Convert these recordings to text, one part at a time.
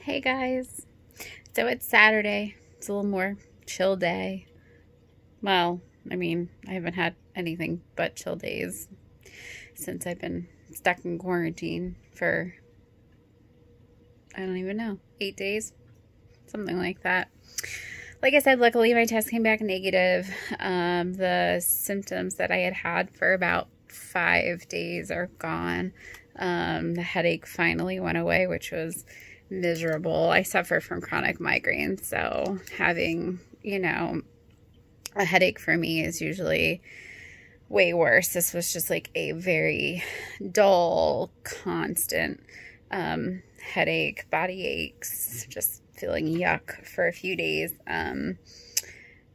Hey guys, so it's Saturday. It's a little more chill day. Well, I mean, I haven't had anything but chill days since I've been stuck in quarantine for, I don't even know, 8 days, something like that. Like I said, luckily my test came back negative. The symptoms that I had for about 5 days are gone. The headache finally went away, which was miserable. I suffer from chronic migraines, so having, a headache for me is usually way worse. This was just like a very dull, constant headache, body aches, just feeling yuck for a few days. And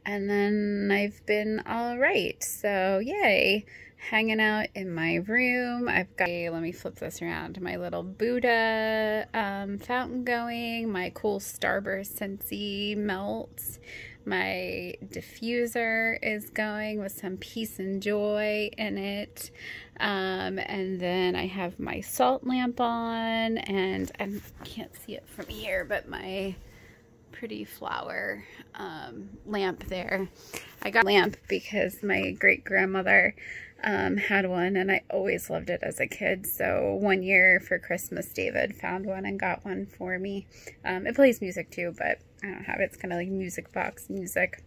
then I've been all right. So yay. Hanging out in my room. I've got let me flip this around, my little Buddha fountain going, my cool Starburst Scentsy melts, my diffuser is going with some peace and joy in it, and then I have my salt lamp on, and I can't see it from here, but my pretty flower lamp there. I got a lamp because my great-grandmother had one, and I always loved it as a kid. So one year for Christmas, David found one and got one for me. It plays music too, but I don't have it. It's kind of like music box music.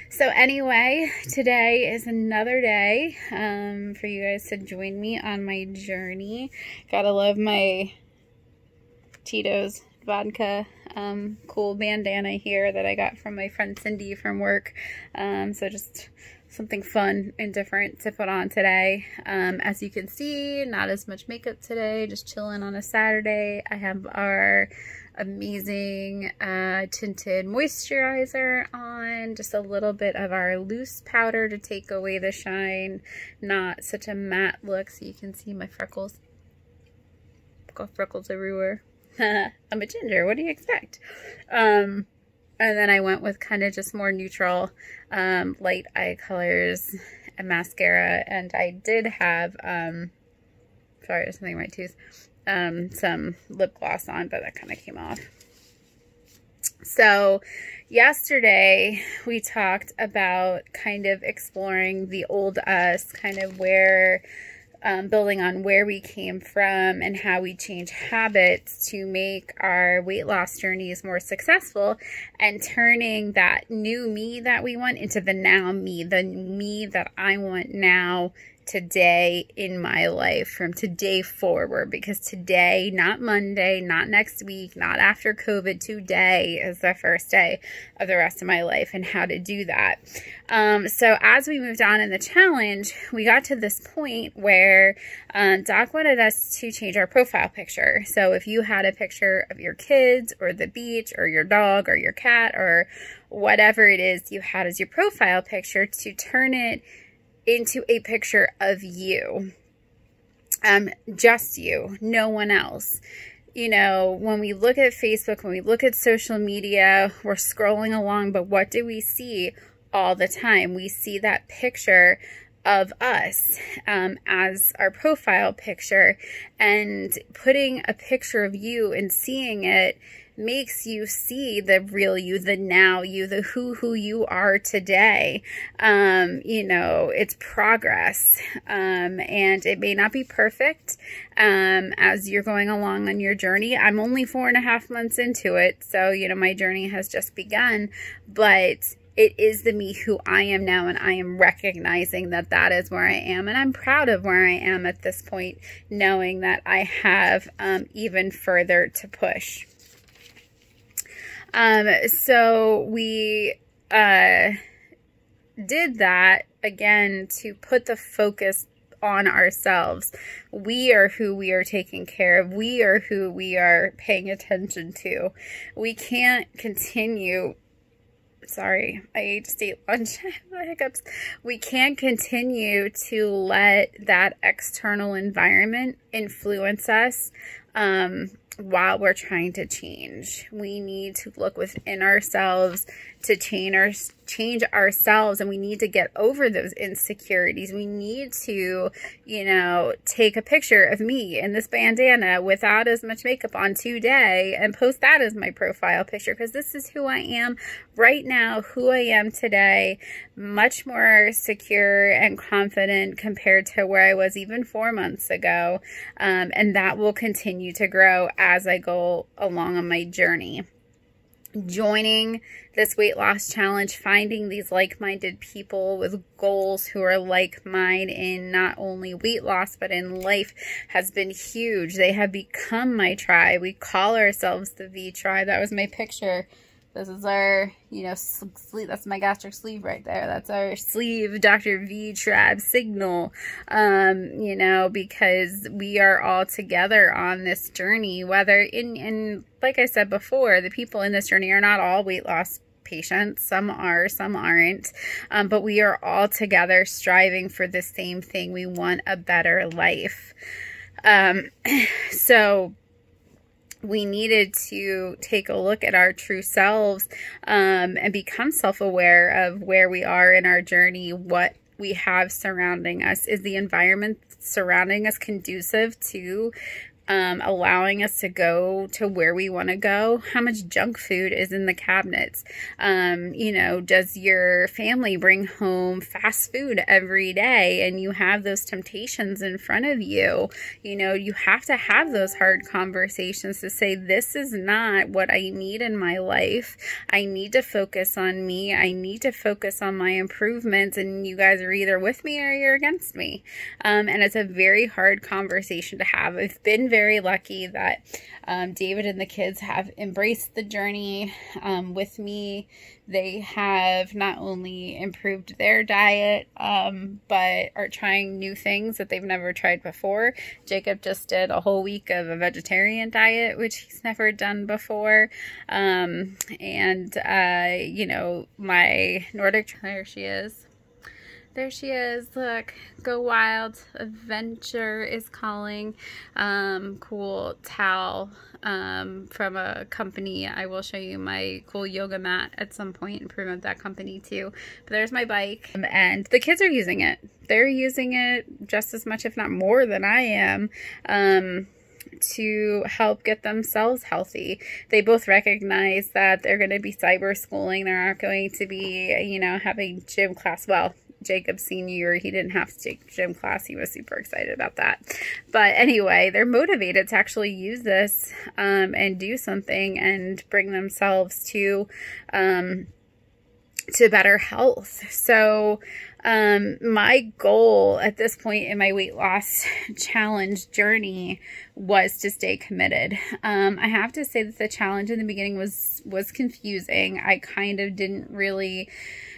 So anyway, today is another day for you guys to join me on my journey. Gotta love my Tito's vodka cool bandana here that I got from my friend Cindy from work. So just something fun and different to put on today. As you can see, not as much makeup today, just chilling on a Saturday. I have our amazing tinted moisturizer on, just a little bit of our loose powder to take away the shine, not such a matte look, so you can see my freckles. Got freckles everywhere. I'm a ginger, what do you expect? And then I went with kind of just more neutral light eye colors and mascara. And I did have, sorry, there's something in my tooth, some lip gloss on, but that kind of came off. So yesterday we talked about kind of exploring the old us, kind of where building on where we came from and how we change habits to make our weight loss journeys more successful, and turning that new me that we want into the now me, the me that I want now, today in my life, from today forward, because today, not Monday, not next week, not after COVID, today is the first day of the rest of my life, and how to do that. So as we moved on in the challenge, we got to this point where Doc wanted us to change our profile picture. So if you had a picture of your kids or the beach or your dog or your cat or whatever it is you had as your profile picture, to turn it into a picture of you, just you, no one else. You know, when we look at Facebook, when we look at social media, we're scrolling along, but what do we see all the time? We see that picture of us as our profile picture, and putting a picture of you and seeing it makes you see the real you, the now you, the who you are today. You know, it's progress, and it may not be perfect as you're going along on your journey. I'm only 4.5 months into it, so, you know, my journey has just begun, but it is the me who I am now, and I am recognizing that that is where I am, and I'm proud of where I am at this point, knowing that I have even further to push. So we did that again to put the focus on ourselves. We are who we are taking care of. We are who we are paying attention to. We can't continue. Sorry, I just ate lunch. I have the hiccups. We can't continue to let that external environment influence us. while we're trying to change. We need to look within ourselves to change ourselves, and we need to get over those insecurities. We need to, you know, take a picture of me in this bandana without as much makeup on today and post that as my profile picture, because this is who I am right now, who I am today, much more secure and confident compared to where I was even 4 months ago. And that will continue to grow as I go along on my journey. Joining this weight loss challenge, finding these like-minded people with goals who are like mine in not only weight loss but in life has been huge. They have become my tribe. We call ourselves the V Tribe. That was my picture. This is our, you know, sleeve. That's my gastric sleeve right there. That's our sleeve, Dr. V Tribe signal, you know, because we are all together on this journey, whether in like I said before, the people in this journey are not all weight loss patients. Some are, some aren't, but we are all together striving for the same thing. We want a better life. So we needed to take a look at our true selves, and become self-aware of where we are in our journey, what we have surrounding us. Is the environment surrounding us conducive to allowing us to go to where we want to go? How much junk food is in the cabinets? You know, does your family bring home fast food every day and you have those temptations in front of you? You know, you have to have those hard conversations to say, this is not what I need in my life. I need to focus on me. I need to focus on my improvements, and you guys are either with me or you're against me. And it's a very hard conversation to have. I've been very lucky that David and the kids have embraced the journey with me. They have not only improved their diet, but are trying new things that they've never tried before. Jacob just did a whole week of a vegetarian diet, which he's never done before. You know, my Nordic, there she is. There she is. Look, Go Wild Adventure is calling. Cool towel from a company. I will show you my cool yoga mat at some point and promote that company too. But there's my bike, and the kids are using it. They're using it just as much, if not more, than I am. To help get themselves healthy. They both recognize that they're going to be cyber schooling. They're not going to be, you know, having gym class. Well, Jacob's senior year, he didn't have to take gym class. He was super excited about that. But anyway, they're motivated to actually use this and do something and bring themselves to better health. So my goal at this point in my weight loss challenge journey was to stay committed. I have to say that the challenge in the beginning was confusing. I kind of didn't really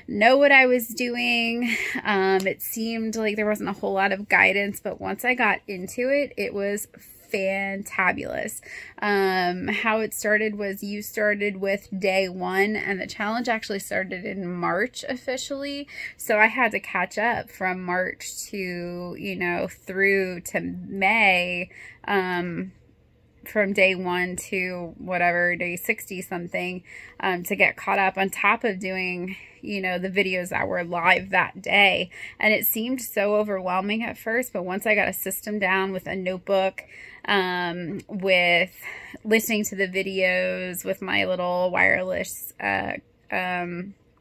know what I was doing. It seemed like there wasn't a whole lot of guidance, but once I got into it, it was fantabulous. How it started was you started with day 1, and the challenge actually started in March officially. So I had to catch up from March to, you know, through to May, from day 1 to whatever, day 60 something, to get caught up on top of doing, you know, the videos that were live that day. And it seemed so overwhelming at first, but once I got a system down with a notebook, with listening to the videos with my little wireless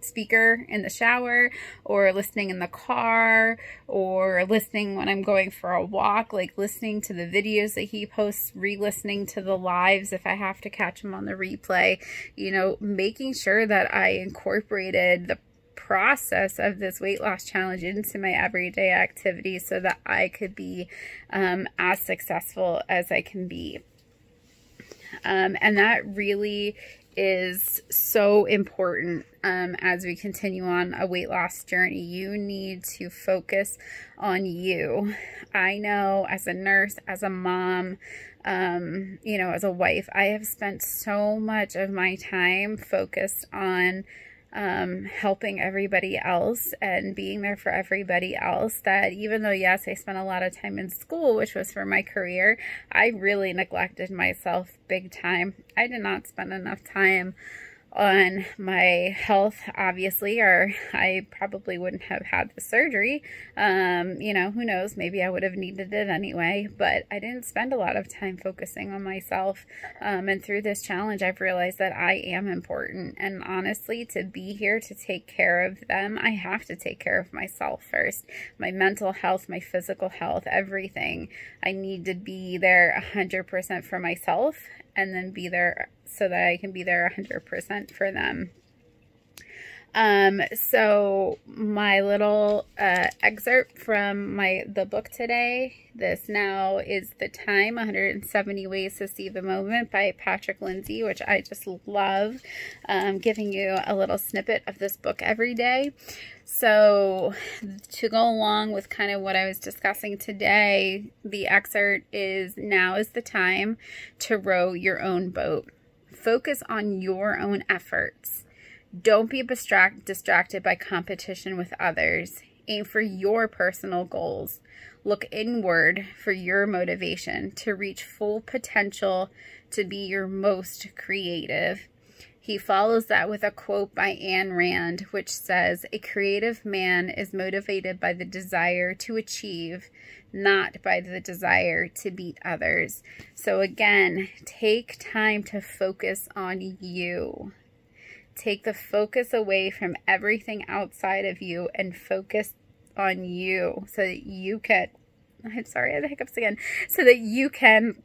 speaker in the shower, or listening in the car, or listening when I'm going for a walk, like listening to the videos that he posts, re-listening to the lives if I have to catch him on the replay, you know, making sure that I incorporated the process of this weight loss challenge into my everyday activities so that I could be as successful as I can be. And that really is so important as we continue on a weight loss journey. You need to focus on you. I know as a nurse, as a mom, you know, as a wife, I have spent so much of my time focused on helping everybody else and being there for everybody else, that even though, yes, I spent a lot of time in school, which was for my career, I really neglected myself big time. I did not spend enough time on my health, obviously, or I probably wouldn't have had the surgery. You know, who knows, maybe I would have needed it anyway, but I didn't spend a lot of time focusing on myself. And through this challenge, I've realized that I am important. And honestly, to be here to take care of them, I have to take care of myself first. My mental health, my physical health, everything. I need to be there 100% for myself, and then be there so that I can be there 100% for them. So my little excerpt from the book today, This Now Is the Time, 170 Ways to See the Moment by Patrick Lindsay, which I just love, giving you a little snippet of this book every day. So to go along with kind of what I was discussing today, the excerpt is, now is the time to row your own boat. Focus on your own efforts. Don't be distracted by competition with others. Aim for your personal goals. Look inward for your motivation to reach full potential, to be your most creative. He follows that with a quote by Ayn Rand, which says, "A creative man is motivated by the desire to achieve, not by the desire to beat others." So again, take time to focus on you. Take the focus away from everything outside of you and focus on you so that you can, I'm sorry, I had the hiccups again, so that you can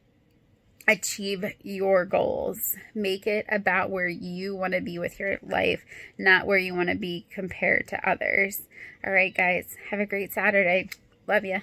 achieve your goals. Make it about where you want to be with your life, not where you want to be compared to others. All right, guys, have a great Saturday. Love ya.